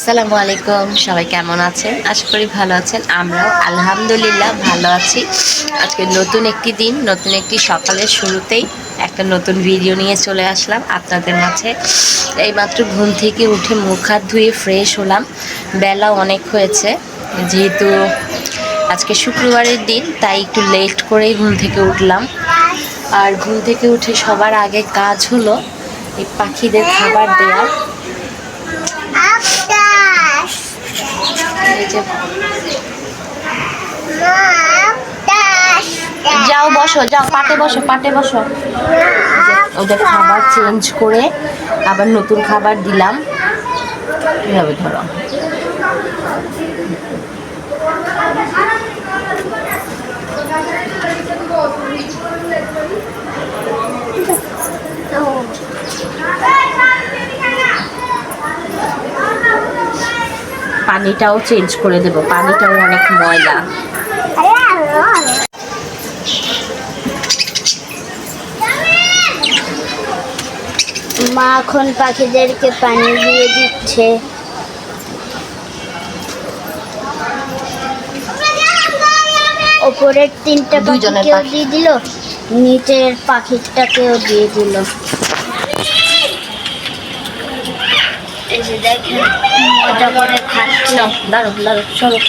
আসসালামু আলাইকুম, সবাই কেমন আছেন? আশা করি ভালো আছেন। আমরাও আলহামদুলিল্লাহ ভালো আছি। আজকে নতুন একটি দিন, নতুন একটি সকালের শুরুতেই একটা নতুন ভিডিও নিয়ে চলে আসলাম আপনাদের মাঝে। এইমাত্র ঘুম থেকে উঠে মুখ হাত ধুয়ে ফ্রেশ হলাম। বেলা অনেক হয়েছে, যেহেতু আজকে শুক্রবারের দিন তাই একটু লেট করেই ঘুম থেকে উঠলাম। আর ঘুম থেকে উঠে সবার আগে কাজ হলো এই পাখিদের খাবার দেওয়া। যাও বসো, যাও পাটে বসো, পাটে বসো। ওদের খাবার চেঞ্জ করে আবার নতুন খাবার দিলাম। এভাবে ধরো। পানিটাও চেঞ্জ করে দেবো, পানিটাও অনেক ময়লা। মা এখন পাখিদেরকে পানি দিয়ে দিচ্ছে। ওপরের তিনটা পাখিকেও দিয়ে দিল, নিচের পাখিটাকেও দিয়ে দিল। এই যে দেখেন মজা করে খাচ্ছে। দাঁড়ো দাঁড়ো, সরো।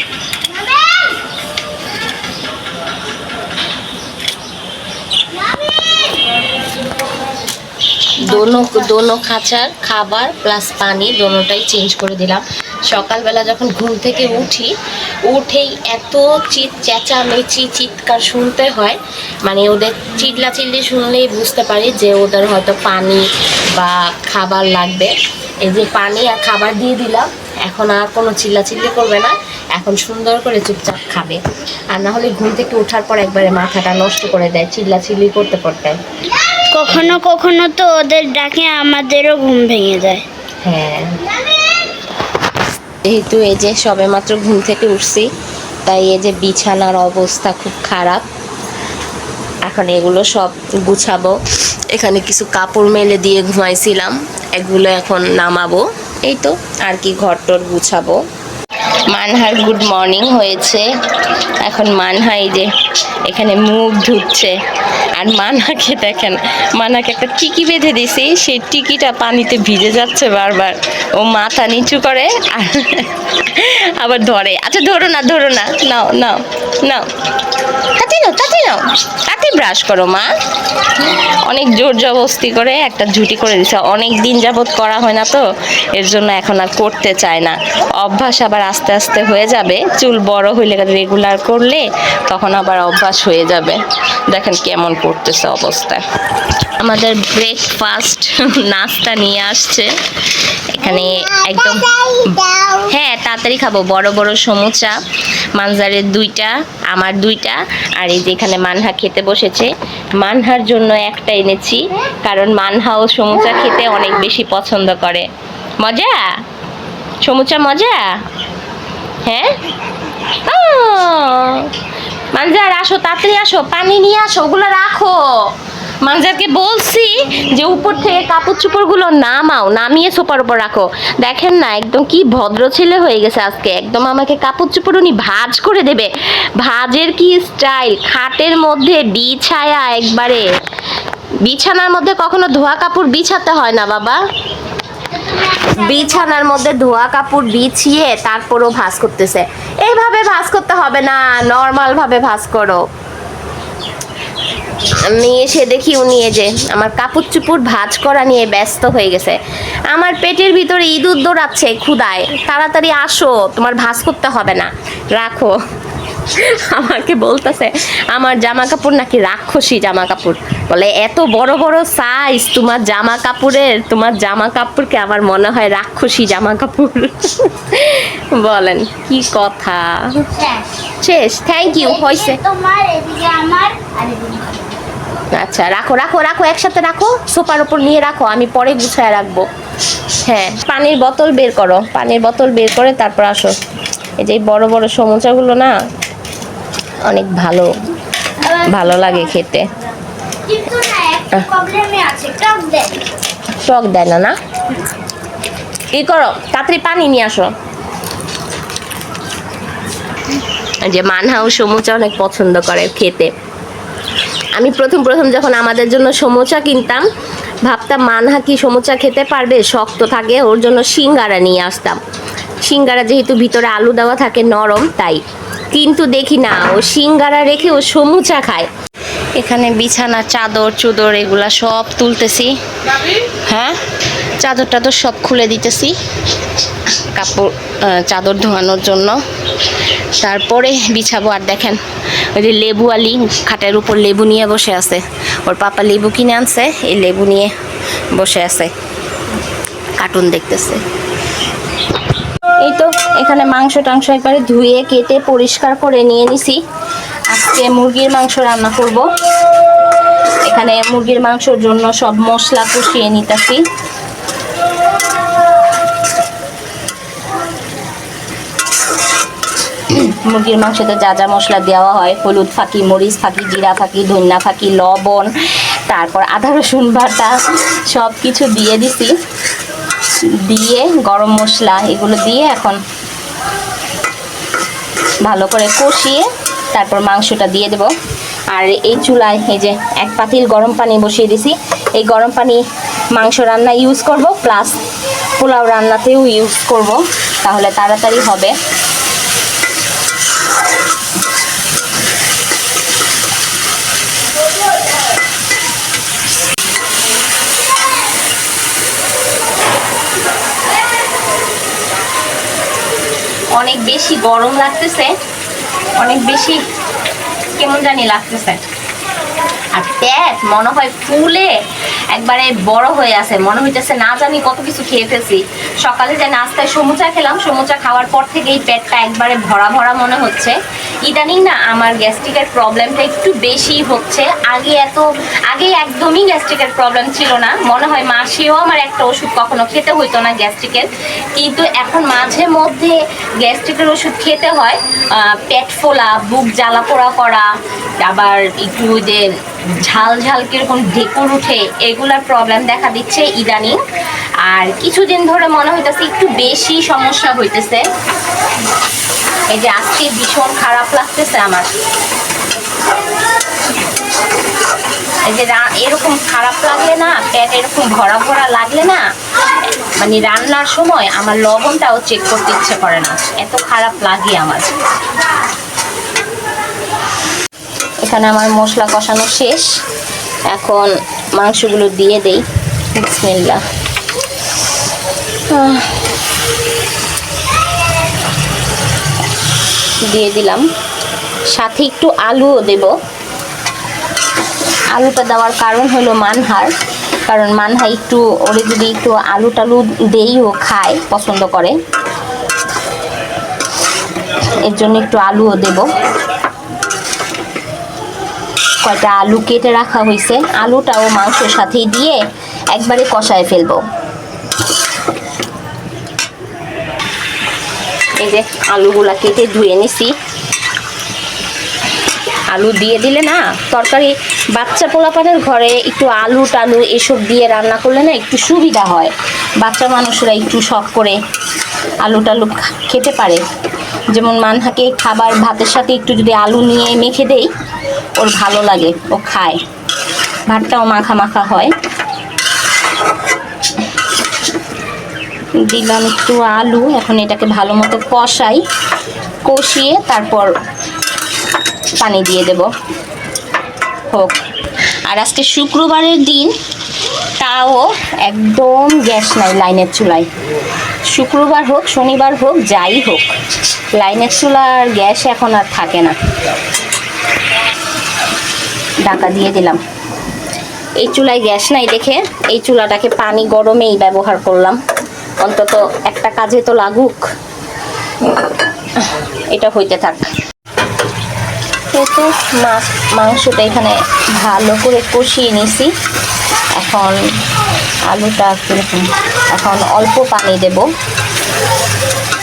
দোনো খাঁচার খাবার প্লাস পানি দোনোটাই চেঞ্জ করে দিলাম। সকালবেলা যখন ঘুম থেকে উঠেই এত চেঁচামেচি চিৎকার শুনতে হয়, মানে ওদের চিল্লাচিল্লি শুনলেই বুঝতে পারি যে ওদের হয়তো পানি বা খাবার লাগবে। এই যে পানি আর খাবার দিয়ে দিলাম, এখন আর কোনো চিল্লাচিল্লি করবে না, এখন সুন্দর করে চুপচাপ খাবে। আর না হলে ঘুম থেকে ওঠার পর একবারে মাথাটা নষ্ট করে দেয় চিল্লাচিল্লি করতে করতে। কখনো কখনো তো ওদের ডাকে আমাদেরও ঘুম ভেঙে যায়। হ্যাঁ, যেহেতু এই যে সবে মাত্র ঘুম থেকে উঠছি, তাই এই যে বিছানার অবস্থা খুব খারাপ। এখন এগুলো সব গুছাবো। এখানে কিছু কাপড় মেলে দিয়ে ঘুমাইছিলাম, এগুলো এখন নামাবো। এই তো আর কি, ঘরটর গুছাবো। মানহার গুড মর্নিং হয়েছে। এখন মানহা এই যে এখানে মুখ ধুচ্ছে। আর মানহাকে দেখেন, মানহাকে একটা টিকি বেঁধে দিছি, সেই টিকিটা পানিতে ভিজে যাচ্ছে বারবার। ও মাথা নিচু করে আর আবার ধরে। আচ্ছা ধরো না, ধরো না, নাও নাও নাও, তাতে নাও, তাতে নাও, তাতে ব্রাশ করো মা। অনেক জোর জবস্তি করে একটা ঝুটি করে দিছে, অনেক দিন যাবত করা হয় না তো, এর জন্য এখন আর করতে চায় না। অভ্যাস আবার আস্তে আস্তে হয়ে যাবে, চুল বড় হইলে রেগুলার করলে তখন আবার অভ্যাস হয়ে যাবে। দেখেন কেমন করতেছে অবস্থা। আমাদের ব্রেকফাস্ট নাস্তা নিয়ে আসছে এখানে একদম। হ্যাঁ তাড়াতাড়ি খাবো। বড় বড় সমুচা, মানজারের 2টা, আমার 2টা। আর এই যে এখানে মানহা খেতে বসেছে। মানহার জন্য একটা এনেছি, কারণ মানহাও সমুচা খেতে অনেক বেশি পছন্দ করে। মজা সমুচা, মজা। হ্যাঁ মানজার আসো, তাড়াতাড়ি আসো, পানি নিয়ে আসো, ওগুলো রাখো। মানজারকে বলছি যে উপর থেকে কাপড় চোপড়গুলো নামাও, নামিয়ে সোফার উপর রাখো। দেখেন না একদম কি ভদ্র ছেলে হয়ে গেছে আজকে। একদম আমাকে কাপড় চোপড় উনি ভাঁজ করে দেবে। ভাঁজের কি স্টাইল! খাটের মধ্যে বিছায়া একবারে। বিছানার মধ্যে কখনো ধোয়া কাপড় বিছাতে হয় না বাবা। বিছানার মধ্যে ধোয়া কাপড় বিছিয়ে তারপরও ভাঁজ করতেছে। এইভাবে ভাঁজ করতে হবে না, নর্মাল ভাবে ভাঁজ করো। আমি এসে দেখি উনি এই যে আমার কাপড় চুপড় ভাঁজ করা নিয়ে ব্যস্ত হয়ে গেছে। আমার পেটের ভিতরে ইঁদুর দৌড়াচ্ছে ক্ষুধায়, তাড়াতাড়ি আসো, তোমার ভাঁজ করতে হবে না, রাখো। আমাকে বলতেছে আমার জামা কাপড় নাকি রাক্ষসী জামা কাপড়। বলে এত বড় বড় সাইজ তোমার জামা কাপড়ের, তোমার জামা কাপড়কে আমার মনে হয় রাক্ষসী জামা কাপড়। বলেন কি কথা। শেষ, থ্যাংক ইউ, হয়েছে। আচ্ছা রাখো রাখো রাখো, একসাথে রাখো, সোফার উপর নিয়ে রাখো, আমি পরে গুছায় রাখবো। হ্যাঁ পানির বোতল বের করো, পানির বোতল বের করে তারপর আসো। এই যে বড় বড় সমুচাগুলো না অনেক ভালো ভালো লাগে খেতে। টক দেয় না? না ই করো, তাড়াতাড়ি পানি নিয়ে আসো। যে মানহাও সমুচা অনেক পছন্দ করে খেতে। আমি প্রথম যখন আমাদের জন্য সমুচা কিনতাম, ভাবতাম মানহা কি সমুচা খেতে পারবে, শক্ত থাকে, ওর জন্য সিঙ্গারা নিয়ে আসতাম। সিঙ্গারা যেহেতু ভিতরে আলু দেওয়া থাকে নরম, তাই। কিন্তু দেখি না, ও সিঙ্গারা রেখে ও সমুচা খায়। এখানে বিছানা, চাদর চুদর এগুলা সব তুলতেছি। হ্যাঁ, চাদর টাদর সব খুলে দিতেছি কাপড়, চাদর ধোয়ানোর জন্য। তারপরে বিছাবো। আর দেখেন ওই যে লেবু আলি খাটের উপর লেবু নিয়ে বসে আছে। ওর পাপা লেবু কিনে আনছে, এই লেবু নিয়ে বসে আছে, কার্টুন দেখতেছে। এই তো এখানে মাংস টাংস একবারে ধুয়ে কেটে পরিষ্কার করে নিয়ে নিছি। আজকে মুরগির মাংস রান্না করব। এখানে মুরগির মাংসের জন্য সব মশলা কষিয়ে নিতেছি। মুরগির মাংসতে যা যা মশলা দেওয়া হয়, হলুদ ফাঁকি, মরিচ ফাঁকি, জিরা ফাঁকি, ধনিয়া ফাঁকি, লবণ, তারপর আদা রসুন বাটা সব কিছু দিয়ে দিছি। দিয়ে গরম মশলা এগুলো দিয়ে এখন ভালো করে কষিয়ে তারপর মাংসটা দিয়ে দেব। আর এই চুলায় এই যে এক পাতিল গরম পানি বসিয়ে দিছি। এই গরম পানি মাংস রান্না ইউজ করব, প্লাস পোলাও রান্নাতেও ইউজ করব, তাহলে তাড়াতাড়ি হবে। অনেক বেশি গরম লাগতেছে, অনেক বেশি কেমন জানি লাগতেছে। আর পেট মনে হয় ফুলে একবারে বড় হয়ে আছে, মনে হইতেছে না জানি কত কিছু খেয়ে ফেলছি। সকালে যে নাস্তায় সমুচা খেলাম, সমুচা খাওয়ার পর থেকেই পেটটা একবারে ভরা ভরা মনে হচ্ছে। ইদানিং না আমার গ্যাস্ট্রিকের প্রবলেমটা একটু বেশি হচ্ছে। আগে একদমই গ্যাস্ট্রিকের প্রবলেম ছিল না, মনে হয় মাসেও আমার একটা ওষুধ কখনো খেতে হইতো না গ্যাস্ট্রিকের। কিন্তু এখন মাঝে মধ্যে গ্যাস্ট্রিকের ওষুধ খেতে হয়। পেট ফোলা, বুক জ্বালা পোড়া করা, আবার একটু যে ঝাল ঝাল কিরকম ঢেকুর উঠে, এগুলার প্রবলেম দেখা দিচ্ছে ইদানিং। আর কিছুদিন ধরে মনে হইতেছে একটু বেশি সমস্যা হইতেছে। এই যে আজকে ভীষণ খারাপ লাগতেছে আমার। এই যে এরকম খারাপ লাগলে না, পেট এরকম ভরা ভরা লাগলে না, মানে রান্নার সময় আমার লবণটাও চেক করতে ইচ্ছে করে না, এত খারাপ লাগে আমার। এখানে আমার মশলা কষানো শেষ, এখন মাংসগুলো দিয়ে দেই। বিসমিল্লাহ। দিয়ে দিলাম, সাথে একটু আলুও দেব। আলুটা দেওয়ার কারণ হলো মানহার, কারণ মানহা একটু ওরে যদি একটু আলু টালু দেই ও খায়, পছন্দ করে, এর জন্য একটু আলুও দেব। কয়টা আলু কেটে রাখা হয়েছে, আলুটাও মাংসের সাথেই দিয়ে একবারে কষায় ফেলবো। এই যে আলুগুলা কেটে ধুয়ে নিছি। আলু দিয়ে দিলে না তরকারি, বাচ্চা পোলাপানের ঘরে একটু আলু টালু এসব দিয়ে রান্না করলে না একটু সুবিধা হয়। বাচ্চা মানুষরা একটু শখ করে আলু টালু খেতে পারে। যেমন মানহাকে খাবার ভাতের সাথে একটু যদি আলু নিয়ে মেখে দেই, ওর ভালো লাগে, ও খায়, ভাতটাও মাখা মাখা হয়। দিলাম একটু আলু, এখন এটাকে ভালো মতো কষিয়ে তারপর পানি দিয়ে দেব। হোক। আর আজকে শুক্রবারের দিন, তাও একদম গ্যাস নাই লাইনের চুলায়। শুক্রবার হোক, শনিবার হোক, যাই হোক, লাইনের চুলার গ্যাস এখন আর থাকে না। ঢাকা দিয়ে দিলাম। এই চুলায় গ্যাস নাই দেখে এই চুলাটাকে পানি গরমেই ব্যবহার করলাম, অন্তত একটা কাজে তো লাগুক। এটা হইতে থাক। তো মাংসটা এখানে ভালো করে কষিয়ে নিছি। এখন আলুটা এখন অল্প পানি দেব,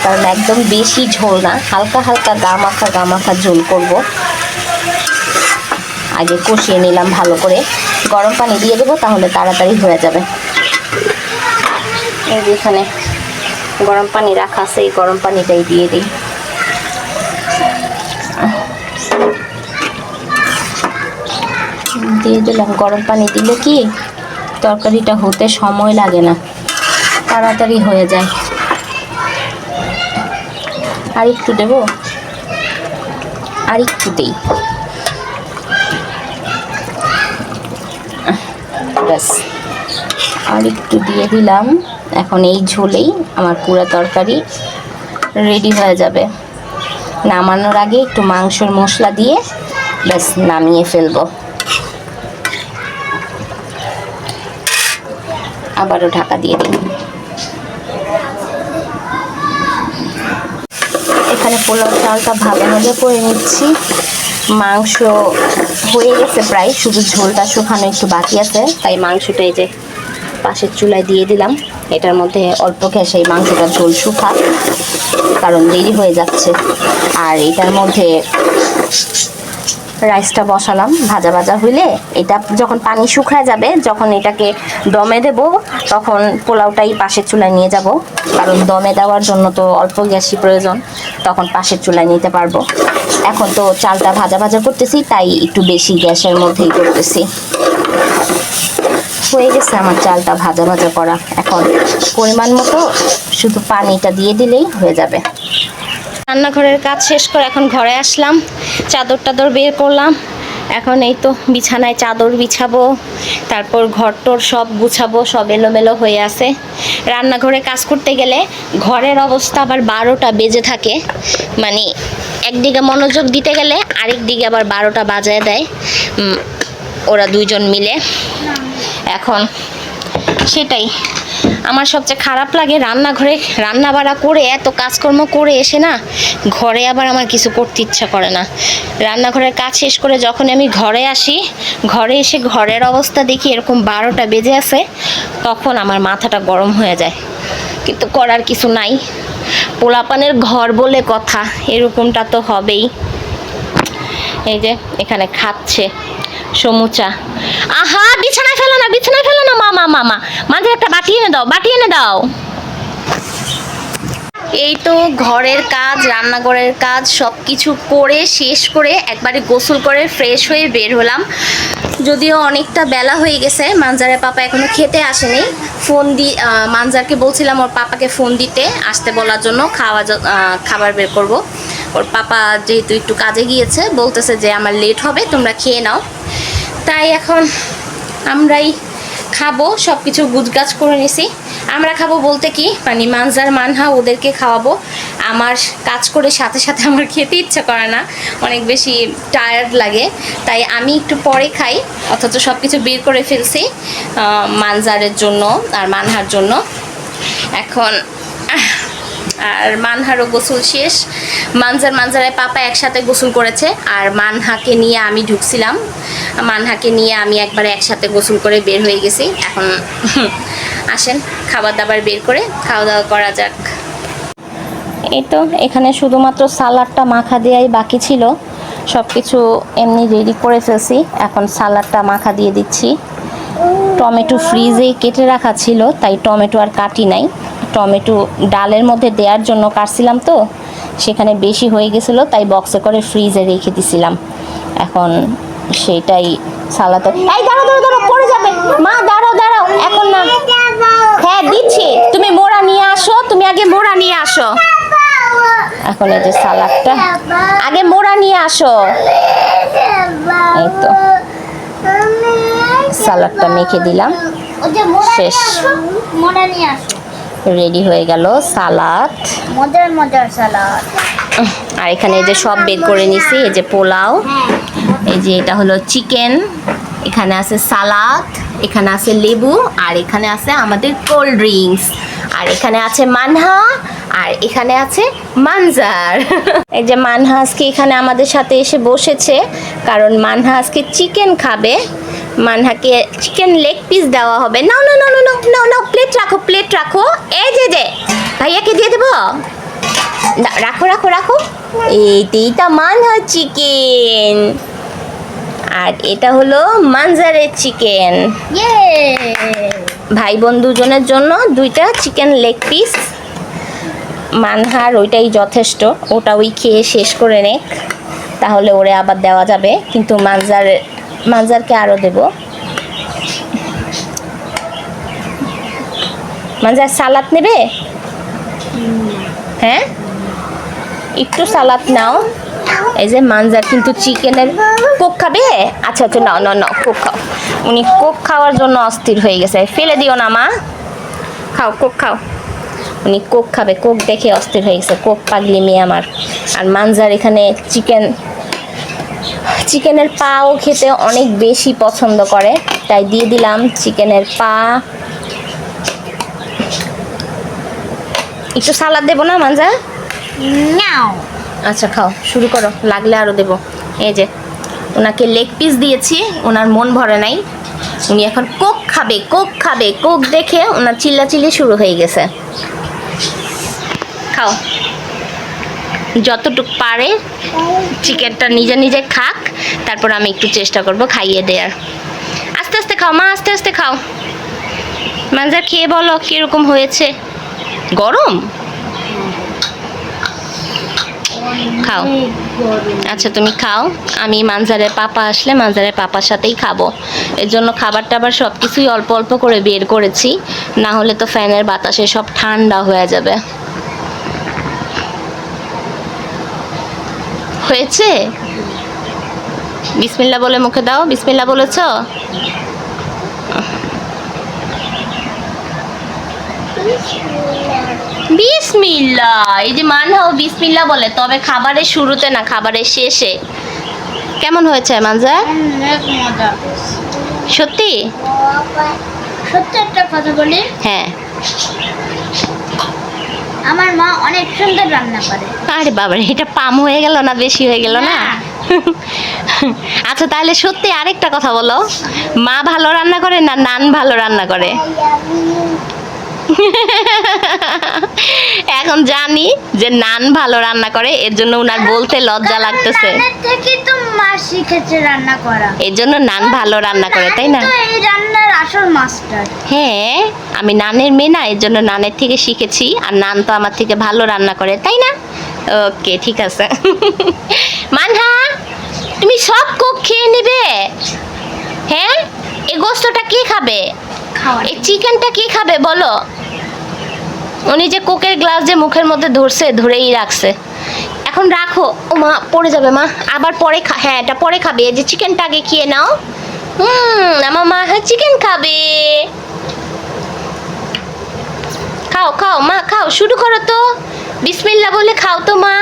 কারণ একদম বেশি ঝোল না, হালকা হালকা গা মাখা ঝোল করব। আগে কষিয়ে নিলাম ভালো করে, গরম পানি দিয়ে দেবো, তাহলে তাড়াতাড়ি হয়ে যাবে। এই এখানে গরম পানি রাখা আছে, এই গরম পানিটাই দিয়ে দিই। দিয়ে দিলাম। গরম পানি দিলে কি তরকারিটা হতে সময় লাগে না, তাড়াতাড়ি হয়ে যায়। আর একটু দেবো, আর একটু দিই, ব্যাস আর একটু দিয়ে দিলাম। এখন এই ঝোলেই আমার পুরো তরকারি রেডি হয়ে যাবে। নামানোর আগে একটু মাংসের মশলা দিয়ে ব্যাস নামিয়ে ফেলবো। আবারও ঢাকা দিয়ে দিই। এখানে পোলাও চালটা ভালোভাবে করে নিচ্ছি। মাংস হয়ে গেছে প্রায়, শুধু ঝোলটা শুকানো একটু বাকি আছে, তাই মাংসটা এই যে পাশের চুলায় দিয়ে দিলাম। এটার মধ্যে অল্প গ্যাসে এই মাংসটা ঝোল শুকা, কারণ দেরি হয়ে যাচ্ছে। আর এটার মধ্যে রাইসটা বসালাম, ভাজা ভাজা হইলে এটা যখন পানি শুকায় যাবে, যখন এটাকে দমে দেব, তখন পোলাওটাই পাশের চুলায় নিয়ে যাব, কারণ দমে দেওয়ার জন্য তো অল্প গ্যাসই প্রয়োজন, তখন পাশের চুলায় নিতে পারবো। এখন তো চালটা ভাজা ভাজা করতেছি, তাই একটু বেশি গ্যাসের মধ্যেই করতেছি। হয়ে গেছে আমার চালটা ভাজা ভাজা করা। এখন পরিমাণ মতো শুধু পানিটা দিয়ে দিলেই হয়ে যাবে। রান্নাঘরের কাজ শেষ করে এখন ঘরে আসলাম, চাদর টাদর বের করলাম। এখন এই তো বিছানায় চাদর বিছাবো, তারপর ঘরটর সব গুছাবো, সব এলোমেলো হয়ে আছে। রান্নাঘরে কাজ করতে গেলে ঘরের অবস্থা আবার 12টা বেজে থাকে, মানে একদিকে মনোযোগ দিতে গেলে আরেক দিকে আবার 12টা বাজায় দেয় ওরা দুইজন মিলে। এখন সেটাই আমার সবচেয়ে খারাপ লাগে, রান্নাঘরে রান্না বাড়া করে এত কাজকর্ম করে এসে না ঘরে আবার আমার কিছু করতে ইচ্ছা করে না। রান্নাঘরের কাজ শেষ করে যখন আমি ঘরে আসি, ঘরে এসে ঘরের অবস্থা দেখি এরকম 12টা বেজে আছে, তখন আমার মাথাটা গরম হয়ে যায়। কিন্তু করার কিছু নাই, পোলাপানের ঘর বলে কথা, এরকমটা তো হবেই। এই যে এখানে খাচ্ছে সমুচা। আহা, বিছানায় ফেলো না, বিছানায় ফেলো না, মামা মামা, মাঝে একটা বাটি এনে দাও, বাটি এনে দাও। এই তো ঘরের কাজ, রান্নাঘরের কাজ সব কিছু করে শেষ করে একবারে গোসল করে ফ্রেশ হয়ে বের হলাম। যদিও অনেকটা বেলা হয়ে গেছে, মানজারের পাপা এখনো খেতে আসেনি। ফোন দিয়ে মানজারকে বলছিলাম ওর পাপাকে ফোন দিতে আসতে বলার জন্য, খাবার বের করব। ওর পাপা যেহেতু একটু কাজে গিয়েছে, বলতেছে যে আমার লেট হবে, তোমরা খেয়ে নাও। তাই এখন আমরাই খাবো, সব কিছু গুছগাছ করে নিছি। আমরা খাবো বলতে কি, মানে মানজার মানহা ওদেরকে খাওয়াবো। আমার কাজ করে সাথে সাথে আমার খেতে ইচ্ছা করে না, অনেক বেশি টায়ার্ড লাগে, তাই আমি একটু পরে খাই। অথচ সব কিছু বের করে ফেলছি মানজারের জন্য আর মানহার জন্য। এখন আর মানহারও গোসল শেষ। মানজারের পাপা একসাথে গোসল করেছে, আর মানহাকে নিয়ে আমি ঢুকছিলাম। মানহাকে নিয়ে আমি একবারে একসাথে গোসল করে বের হয়ে গেছি। এখন আসেন খাবার দাবার বের করে খাওয়া দাওয়া করা যাক। এই তো এখানে শুধুমাত্র সালাডটা মাখা দেওয়াই বাকি ছিল, সব কিছু এমনি রেডি করে ফেলছি। এখন সালাডটা মাখা দিয়ে দিচ্ছি। টমেটো ফ্রিজেই কেটে রাখা ছিল, তাই টমেটো আর কাটি নাই। টমেটো ডালের মধ্যে দেওয়ার জন্য কাটছিলাম, তো সেখানে বেশি হয়ে গেছিলো, তাই বক্সে করে ফ্রিজে রেখে দিছিলাম। এখন সেটাই সালাদ। এই দাঁড়াও দাঁড়াও দাঁড়াও, পড়ে যাবে মা, দাঁড়াও দাঁড়াও, এখন না। হ্যাঁ দিচ্ছি, তুমি মোড়া নিয়ে আসো, তুমি আগে মোড়া নিয়ে আসো। এখন এই যে সালাদটা, আগে মোড়া নিয়ে আসো। এই তো সালাদটা মেখে দিলাম, শেষ, রেডি হয়ে গেল সালাদ, মজার মজার সালাদ। আর এখানে এই যে সব বের করে নিছি। এই যে পোলাও, এই যে এটা হলো চিকেন, এখানে আছে সালাদ, এখানে আছে লেবু, আর এখানে আছে আমাদের কোল্ড ড্রিঙ্কস, আর এখানে আছে মানহা, আর এখানে আছে মানজার। এই যে মানহা আজকে এখানে আমাদের সাথে এসে বসেছে, কারণ মানহা আজকে চিকেন খাবে। মানহাকে চিকেন লেগ পিস দেওয়া হবে। নাও নাও নাও নাও নাও নাও, প্লেট রাখো, প্লেট রাখো। এই যে ভাইয়াকে দিয়ে দেবো, রাখো রাখো রাখো। এইটা মানহা চিকেন, আর এটা হলো মানজারের চিকেন। ভাই বোন দুজনের জন্য 2টা চিকেন লেগ পিস। মানহার ওইটাই যথেষ্ট, ওটা ওই খেয়ে শেষ করে নে, তাহলে ওরে আবার দেওয়া যাবে। কিন্তু মানজারকে আরও দেব। মানজার সালাদ নেবে? হ্যাঁ, একটু সালাদ নাও। এই যে মানজার কিন্তু চিকেনের কোক খাবে। আচ্ছা আচ্ছা, নাও নাও নাও, কোক খাও। উনি কোক খাওয়ার জন্য অস্থির হয়ে গেছে। ফেলে দিও না মা, খাও, কোক খাও। উনি কোক খাবে, কোক দেখে অস্থির হয়ে গেছে। কোক পাগলি মেয়ে আমার। আর মানজার এখানে চিকেনের পাও খেতে অনেক বেশি পছন্দ করে, তাই দিয়ে দিলাম চিকেনের পা। একটু সালাদ দেবো না মানজা? নাও। আচ্ছা খাও, শুরু করো, লাগলে আরও দেবো। এই যে ওনাকে লেগ পিস দিয়েছি, ওনার মন ভরে নাই। উনি এখন কোক খাবে, কোক খাবে। কোক দেখে ওনার চিল্লাচিল্লি শুরু হয়ে গেছে। খাও, যতটুক পারে চিকেনটা নিজে নিজে খাক, তারপর আমি একটু চেষ্টা করব খাইয়ে দেওয়ার। আস্তে আস্তে খাও মা, আস্তে আস্তে খাও। মানজা খেয়ে বলো কিরকম হয়েছে। গরম? খাও। আচ্ছা তুমি খাও, আমি মানজারের পাপা আসলে মানজারের পাপার সাথেই খাবো। এর জন্য খাবার টাবার সব কিছুই অল্প অল্প করে বের করেছি, না হলে তো ফ্যানের বাতাসে সব ঠান্ডা হয়ে যাবে। হয়েছে? বিসমিল্লাহ বলে মুখে দাও। বিসমিল্লাহ বলেছ? বিসমিল্লাহ। এই যে মানহাও বিসমিল্লাহ বলে, তবে খাবারের শুরুতে না, খাবারের শেষে। কেমন হয়েছে মানজা? অনেক মজা। সত্যি? সত্যি একটা কথা বলি, হ্যাঁ। আমার মা অনেক সুন্দর রান্না করে। আরে বাবারে, এটা পাম হয়ে গেল না, বেশি হয়ে গেল না? আচ্ছা তাহলে সত্যি আরেকটা কথা বলো, মা ভালো রান্না করে না নান ভালো রান্না করে? এখন জানি যে নান ভালো রান্না করে, এর জন্য উনার বলতে লজ্জা লাগতেছে। নানের থেকে তো মা শিখেছে রান্না করা, এর জন্য নান ভালো রান্না করে, তাই না? তো এই রান্নার আসল মাস্টার। হ্যাঁ, আমি নানের মেয়ে না, এর জন্য নানের থেকে শিখেছি। আর নান তো আমার থেকে ভালো রান্না করে, তাই না? ওকে, ঠিক আছে। মানহা, তুমি সব কোক খেয়ে নিবে? হ্যাঁ, এই গোস্তটা কে খাবে? এই চিকেনটা কে খাবে বলো? উনি যে কোকের গ্লাস যে মুখের মধ্যে ধরছে, ধরেই রাখছে। এখন রাখো। ও মা, পড়ে যাবে মা, আবার পরে হ্যাঁ এটা পরে খাবে। এই যে চিকেনটা আগে খেয়ে নাও। আমার মা চিকেন খাবে। খাও খাও মা, খাও, শুরু করো তো। বিসমিল্লাহ বলে খাও তো মা।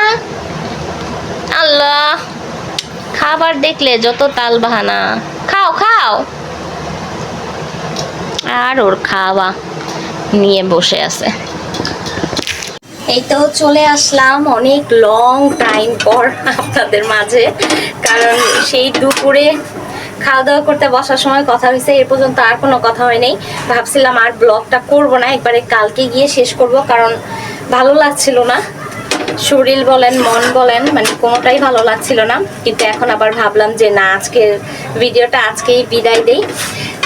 আল্লাহ, খাবার দেখলে যত তাল বাহানা। খাও খাও। আর ওর খাওয়া নিয়ে বসে আছে। এই তো চলে আসলাম অনেক লং টাইম পর আপনাদের মাঝে, কারণ সেই দুপুরে খাওয়া দাওয়া করতে বসার সময় কথা হয়েছে, এ পর্যন্ত আর কোনো কথা হয় নাই। ভাবছিলাম আর ব্লগটা করব না, একবারে কালকে গিয়ে শেষ করব, কারণ ভালো লাগছিল না। শরীর বলেন মন বলেন, মানে কোনোটাই ভালো লাগছিল না। কিন্তু এখন আবার ভাবলাম যে না, আজকের ভিডিওটা আজকেই বিদায় দেই।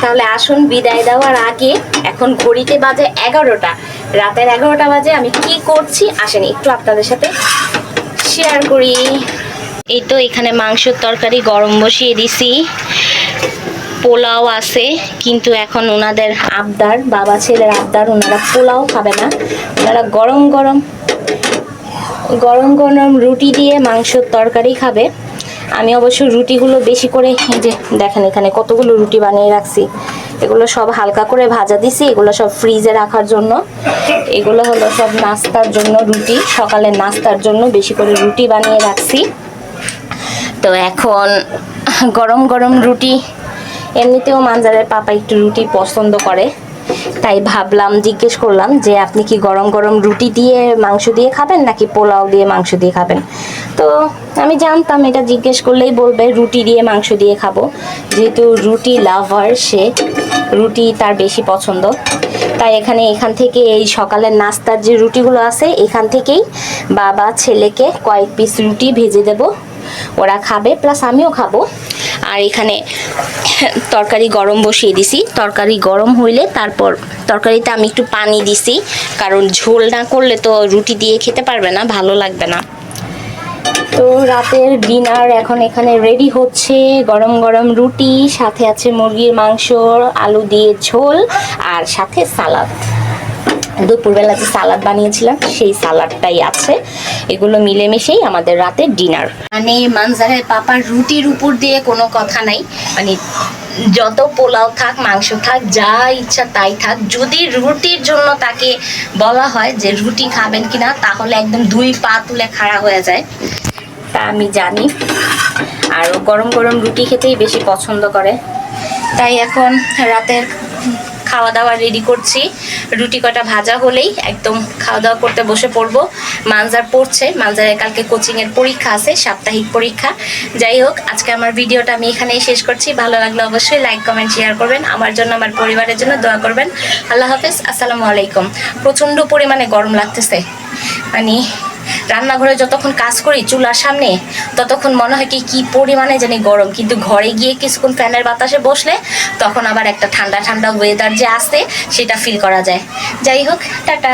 তাহলে আসুন বিদায় দেওয়ার আগে, এখন ঘড়িতে বাজে 11টা, রাতের 11টা বাজে। আমি কি করছি আসেন একটু আপনাদের সাথে শেয়ার করি। এই তো এখানে মাংসের তরকারি গরম বসিয়ে দিছি, পোলাও আছে। কিন্তু এখন ওনাদের আবদার, বাবা ছেলের আবদার, ওনারা পোলাও খাবে না, ওনারা গরম গরম রুটি দিয়ে মাংসের তরকারি খাবে। আমি অবশ্য রুটিগুলো বেশি করে, এই যে দেখেন এখানে কতগুলো রুটি বানিয়ে রাখছি, এগুলো সব হালকা করে ভাজা দিছি, এগুলো সব ফ্রিজে রাখার জন্য। এগুলো হলো সব নাস্তার জন্য রুটি, সকালের নাস্তার জন্য বেশি করে রুটি বানিয়ে রাখছি। তো এখন গরম গরম রুটি, এমনিতেও মানজারের পাপা একটু রুটি পছন্দ করে, তাই ভাবলাম জিজ্ঞেস করলাম যে আপনি কি গরম গরম রুটি দিয়ে মাংস দিয়ে খাবেন নাকি পোলাও দিয়ে মাংস দিয়ে খাবেন। তো আমি জানতাম এটা জিজ্ঞেস করলেই বলবে রুটি দিয়ে মাংস দিয়ে খাবো, যেহেতু রুটি লাভার সে, রুটি তার বেশি পছন্দ। তাই এখান থেকে এই সকালের নাস্তার যে রুটিগুলো আছে এখান থেকেই বাবা ছেলেকে কয়েক পিস রুটি ভেজে দেব, ওরা খাবে, প্লাস আমিও খাবো। আর এখানে তরকারি গরম বসিয়ে দিছি। তরকারি গরম হইলে তারপর তরকারিতে আমি একটু পানি দিছি, কারণ ঝোল না করলে তো রুটি দিয়ে খেতে পারবে না, ভালো লাগবে না। তো রাতের ডিনার এখন এখানে রেডি হচ্ছে। গরম গরম রুটি, সাথে আছে মুরগির মাংস, আলু দিয়ে ঝোল, আর সাথে সালাদ। দুপুরবেলা যে সালাদ বানিয়েছিলাম সেই সালাডটাই আছে। এগুলো মিলেমিশেই আমাদের রাতের ডিনার। মানে মানজারের পাপার রুটির উপর দিয়ে কোনো কথা নাই, মানে যত পোলাও থাক, মাংস থাক, যা ইচ্ছা তাই থাক, যদি রুটির জন্য তাকে বলা হয় যে রুটি খাবেন কিনা, তাহলে একদম 2 পা তুলে খাড়া হয়ে যায়। তা আমি জানি। আর ও গরম গরম রুটি খেতেই বেশি পছন্দ করে। তাই এখন রাতের খাওয়া দাওয়া রেডি করছি। রুটি কটা ভাজা হলেই একদম খাওয়া দাওয়া করতে বসে পড়বো। মানজার পড়ছে, মানজারের কালকে কোচিংয়ের পরীক্ষা আছে, সাপ্তাহিক পরীক্ষা। যাই হোক, আজকে আমার ভিডিওটা আমি এখানেই শেষ করছি। ভালো লাগলে অবশ্যই লাইক, কমেন্ট, শেয়ার করবেন। আমার জন্য, আমার পরিবারের জন্য দোয়া করবেন। আল্লাহ হাফেজ, আসসালামু আলাইকুম। প্রচণ্ড পরিমাণে গরম লাগতেছে, মানে রান্নাঘরে যতক্ষণ কাজ করি চুলার সামনে, ততক্ষণ মনে হয় কি পরিমাণে জানি গরম, কিন্তু ঘরে গিয়ে কিছুক্ষণ ফ্যানের বাতাসে বসলে তখন আবার একটা ঠান্ডা ঠান্ডা ওয়েদার যে আসে সেটা ফিল করা যায়। যাই হোক, টাটা।